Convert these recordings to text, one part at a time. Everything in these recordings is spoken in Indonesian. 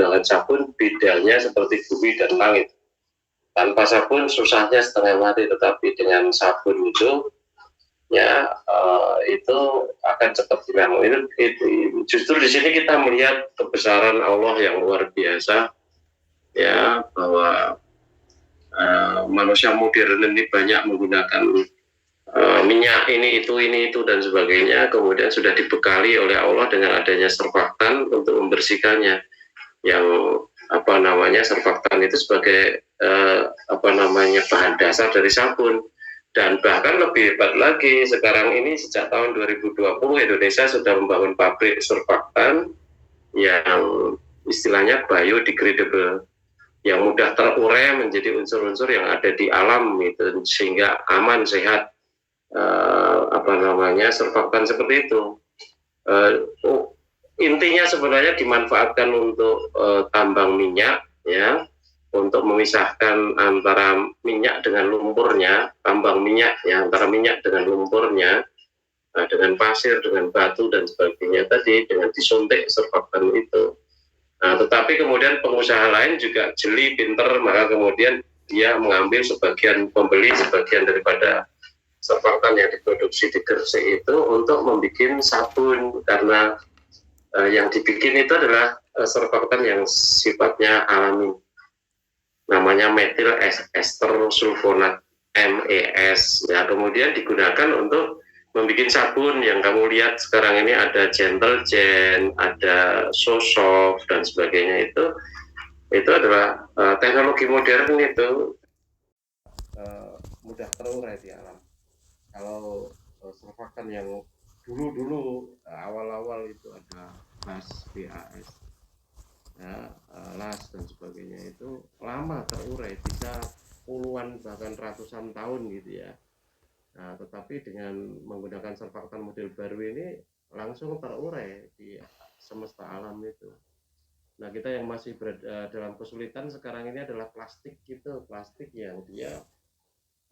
menggunakan sabun bedanya seperti bumi dan langit. Tanpa sabun susahnya setengah mati, tetapi dengan sabun itu ya itu akan cepat hilang. Itu justru di sini kita melihat kebesaran Allah yang luar biasa, ya, bahwa manusia modern ini banyak menggunakan minyak ini itu dan sebagainya, kemudian sudah dibekali oleh Allah dengan adanya surfaktan untuk membersihkannya, yang surfaktan itu sebagai bahan dasar dari sabun. Dan bahkan lebih hebat lagi, sekarang ini sejak tahun 2020 Indonesia sudah membangun pabrik surfaktan yang istilahnya biodegradable, yang mudah terurai menjadi unsur-unsur yang ada di alam itu, sehingga aman, sehat. Surfaktan seperti itu. Intinya sebenarnya dimanfaatkan untuk tambang minyak, ya, untuk memisahkan antara minyak dengan lumpurnya, tambang minyak, ya, antara minyak dengan lumpurnya, dengan pasir, dengan batu dan sebagainya tadi, dengan disuntik surfaktan itu. Nah, tetapi kemudian pengusaha lain juga jeli, pinter, maka kemudian dia mengambil sebagian, pembeli sebagian daripada surfaktan yang diproduksi di Gresik itu untuk membuat sabun, karena yang dibikin itu adalah surfaktan yang sifatnya alami, namanya metil ester sulfonat, MES, ya, kemudian digunakan untuk membuat sabun yang kamu lihat sekarang ini, ada Gentle Gen, ada Sosoft dan sebagainya. Itu adalah teknologi modern itu mudah terurai di alam. Kalau surfaktan yang dulu awal-awal itu ada BAS, ya, las dan sebagainya, itu lama terurai, bisa puluhan bahkan ratusan tahun gitu ya. Nah, tetapi dengan menggunakan surfaktan model baru ini langsung terurai di semesta alam itu. Nah, kita yang masih berada dalam kesulitan sekarang ini adalah plastik gitu, plastik yang dia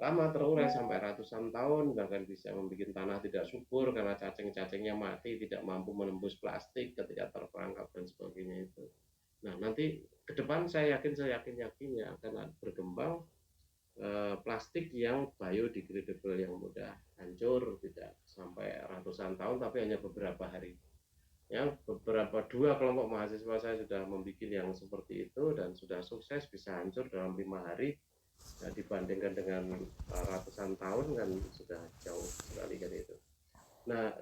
lama terurai sampai ratusan tahun, bahkan bisa membuat tanah tidak subur karena cacing-cacingnya mati, tidak mampu menembus plastik ketika terperangkap dan sebagainya itu. Nah, nanti ke depan saya yakin ya akan berkembang plastik yang biodegradable, yang mudah hancur, tidak sampai ratusan tahun tapi hanya beberapa hari. Ya, dua kelompok mahasiswa saya sudah membuat yang seperti itu dan sudah sukses, bisa hancur dalam 5 hari. Nah, dibandingkan dengan ratusan tahun kan sudah jauh sekali kan itu. Nah,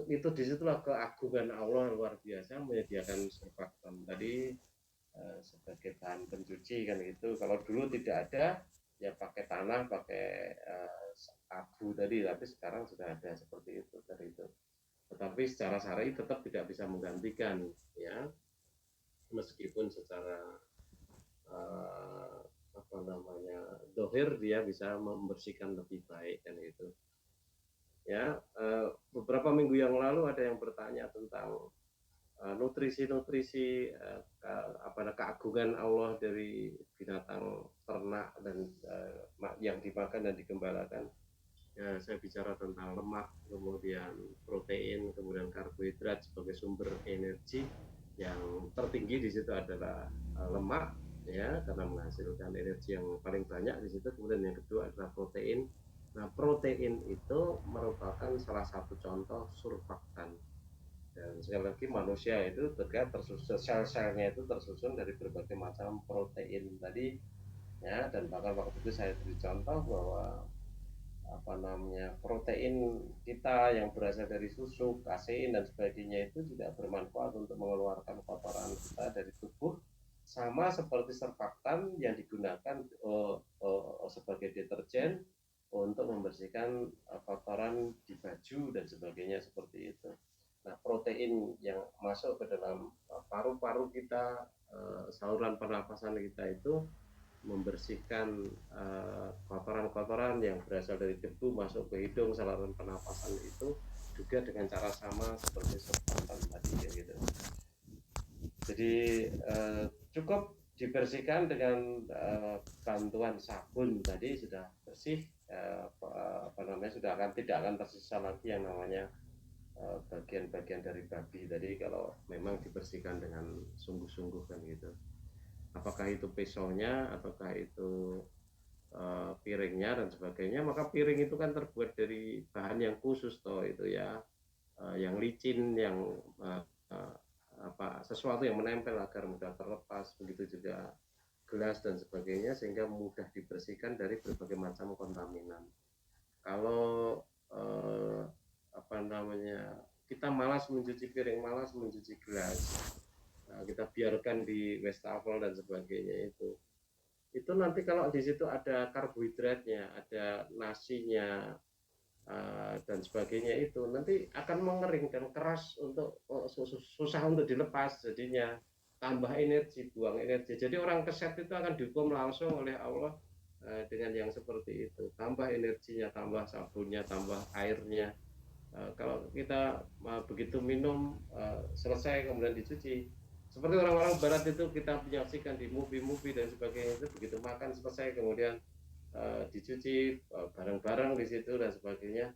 itu disitulah keagungan Allah luar biasa menyediakan surfaktan tadi sebagai bahan pencuci kan itu. Kalau dulu tidak ada, ya pakai tanah, pakai abu tadi, tapi sekarang sudah ada seperti itu dari itu. Tetapi secara syar'i tetap tidak bisa menggantikan, ya, meskipun secara dohir dia bisa membersihkan lebih baik kan itu. Ya, beberapa minggu yang lalu ada yang bertanya tentang nutrisi keagungan Allah dari binatang ternak dan yang dimakan dan digembalakan. Ya, saya bicara tentang lemak, kemudian protein, kemudian karbohidrat sebagai sumber energi. Yang tertinggi di situ adalah lemak, ya, karena menghasilkan energi yang paling banyak di situ. Kemudian yang kedua adalah protein. Nah, protein itu merupakan salah satu contoh surfaktan. Dan sekali lagi manusia itu tersusun, sel-selnya itu tersusun dari berbagai macam protein tadi, ya. Dan bahkan waktu itu saya beri contoh bahwa protein kita yang berasal dari susu, kasein dan sebagainya itu juga bermanfaat untuk mengeluarkan kotoran kita dari tubuh, sama seperti surfaktan yang digunakan sebagai deterjen untuk membersihkan kotoran di baju dan sebagainya seperti itu. Nah, protein yang masuk ke dalam paru-paru kita, saluran pernapasan kita itu membersihkan kotoran-kotoran yang berasal dari debu masuk ke hidung, saluran pernapasan itu juga dengan cara sama seperti surfaktan tadi gitu. Jadi cukup dibersihkan dengan bantuan sabun tadi sudah bersih, tidak akan tersisa lagi yang namanya bagian-bagian dari babi tadi kalau memang dibersihkan dengan sungguh-sungguh kan gitu. Apakah itu pisaunya ataukah itu piringnya dan sebagainya, maka piring itu kan terbuat dari bahan yang khusus toh itu ya, yang licin, yang uh, uh, sesuatu yang menempel agar mudah terlepas, begitu juga gelas dan sebagainya sehingga mudah dibersihkan dari berbagai macam kontaminan. Kalau apa namanya, kita malas mencuci piring, malas mencuci gelas, kita biarkan di wastafel dan sebagainya, itu nanti kalau di situ ada karbohidratnya, ada nasinya, dan sebagainya, itu nanti akan mengering dan keras untuk susah untuk dilepas, jadinya tambah energi, buang energi. Jadi orang keset itu akan dihukum langsung oleh Allah dengan yang seperti itu, tambah energinya, tambah sabunnya, tambah airnya. Kalau kita begitu minum selesai kemudian dicuci, seperti orang-orang barat itu kita menyaksikan di movie-movie dan sebagainya, itu begitu makan selesai kemudian dicuci bareng-bareng di situ dan sebagainya.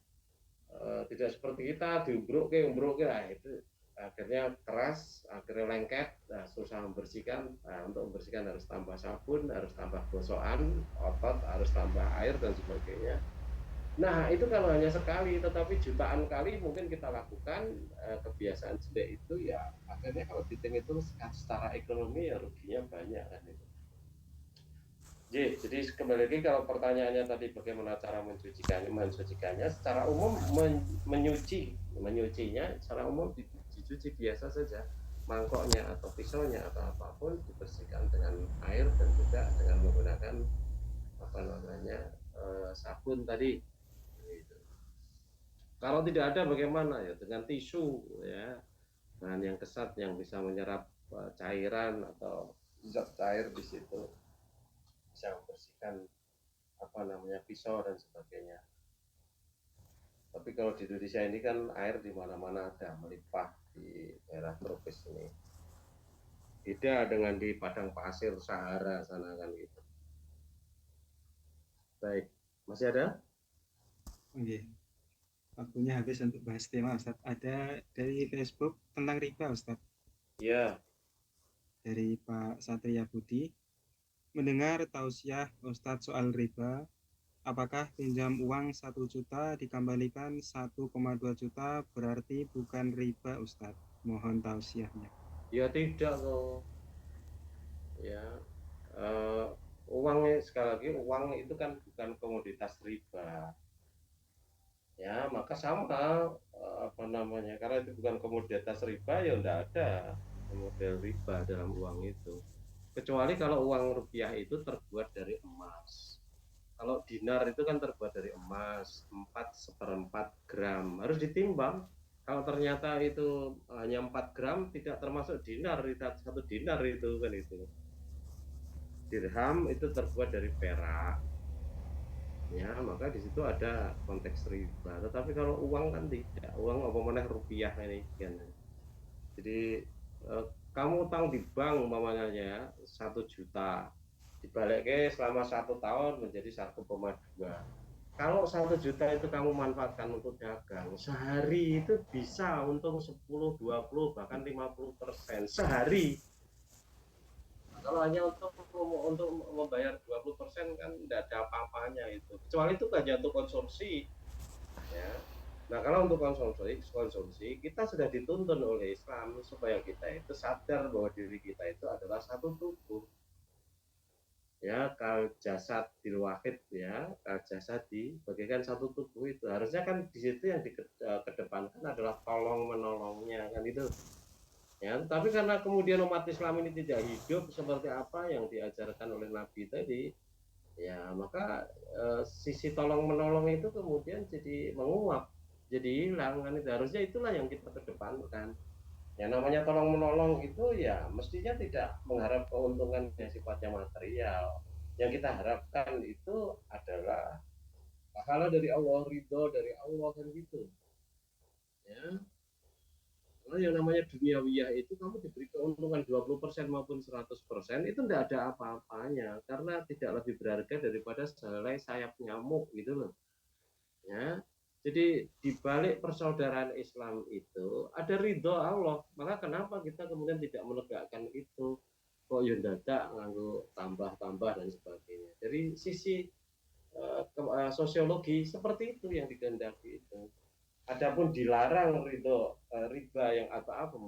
Tidak seperti kita diubruk ke nah, itu akhirnya keras, akhirnya lengket, nah, susah membersihkan. Nah, untuk membersihkan harus tambah sabun, harus tambah gosokan otot, harus tambah air dan sebagainya. Nah, itu kalau hanya sekali, tetapi jutaan kali mungkin kita lakukan kebiasaan jelek itu, ya akhirnya kalau dihitung itu secara ekonomi ya ruginya banyak kan itu. Jadi kembali lagi, kalau pertanyaannya tadi bagaimana cara mencucikannya, secara umum menyucinya secara umum dicuci biasa saja, mangkoknya atau pisaunya atau apapun dibersihkan dengan air dan juga dengan menggunakan apa namanya, sabun tadi. Gitu. Kalau tidak ada bagaimana, ya dengan tisu, ya bahan yang kesat yang bisa menyerap cairan atau zat cair di situ, bisa membersihkan apa namanya, pisau dan sebagainya. Tapi kalau di Indonesia ini kan air di mana-mana ada, melimpah di daerah tropis ini. Beda dengan di padang pasir Sahara sana kan gitu. Baik, masih ada? Oke, waktunya habis untuk bahas tema Ustadz. Ada dari Facebook tentang riba Ustadz, Ya, dari Pak Satria Budi. Mendengar tausiah Ustadz soal riba, apakah pinjam uang 1 juta dikembalikan 1,2 juta berarti bukan riba Ustadz? Mohon tausiahnya. ya tidak kok. Ya, uh, uangnya sekali lagi, uang itu kan bukan komoditas riba. Ya, maka sama apa namanya, karena itu bukan komoditas riba, ya enggak ada model riba dalam uang itu. Kecuali kalau uang rupiah itu terbuat dari emas. Kalau dinar itu kan terbuat dari emas 4/4 gram, harus ditimbang. Kalau ternyata itu hanya 4 gram, tidak termasuk dinar, tidak 1 dinar itu kan itu. Dirham itu terbuat dari perak, ya maka di situ ada konteks riba. Tetapi kalau uang kan tidak, uang apa mana rupiah ini kan. Jadi kamu utang di bank umpamanya 1 juta, dibalik ke selama 1 tahun menjadi 1,2. Kalau 1 juta itu kamu manfaatkan untuk dagang, sehari itu bisa untung 10, 20, bahkan 50% sehari. Nah, kalau hanya untuk membayar 20% kan tidak ada apa-apanya itu. Kecuali itu kan untuk konsumsi, ya. Nah, kalau untuk konsumsi kita sudah dituntun oleh Islam supaya kita itu sadar bahwa diri kita itu adalah satu tubuh, ya, kal jasad bil wahid, ya, kal jasad di bagaikan satu tubuh. Itu harusnya kan di situ yang dikedepankan adalah tolong menolongnya kan itu, ya. Tapi karena kemudian umat Islam ini tidak hidup seperti apa yang diajarkan oleh Nabi tadi, ya maka sisi tolong menolong itu kemudian jadi menguap, jadi hilang kan itu. Harusnya itulah yang kita kedepankan. Yang namanya tolong menolong itu ya mestinya tidak mengharap keuntungan yang sifatnya material. Yang kita harapkan itu adalah pahala dari Allah, ridho dari Allah kan gitu, ya. Kalau yang namanya duniawiyah itu kamu diberi keuntungan 20% maupun 100%, itu tidak ada apa-apanya karena tidak lebih berharga daripada sehelai sayap nyamuk gitu loh, ya. Jadi di balik persaudaraan Islam itu ada ridho Allah. Maka kenapa kita kemudian tidak menegakkan itu? Kok yo dadak nganggo tambah-tambah dan sebagainya. Dari sisi sosiologi seperti itu yang dikehendaki itu. Adapun dilarang ridho riba yang apa-apa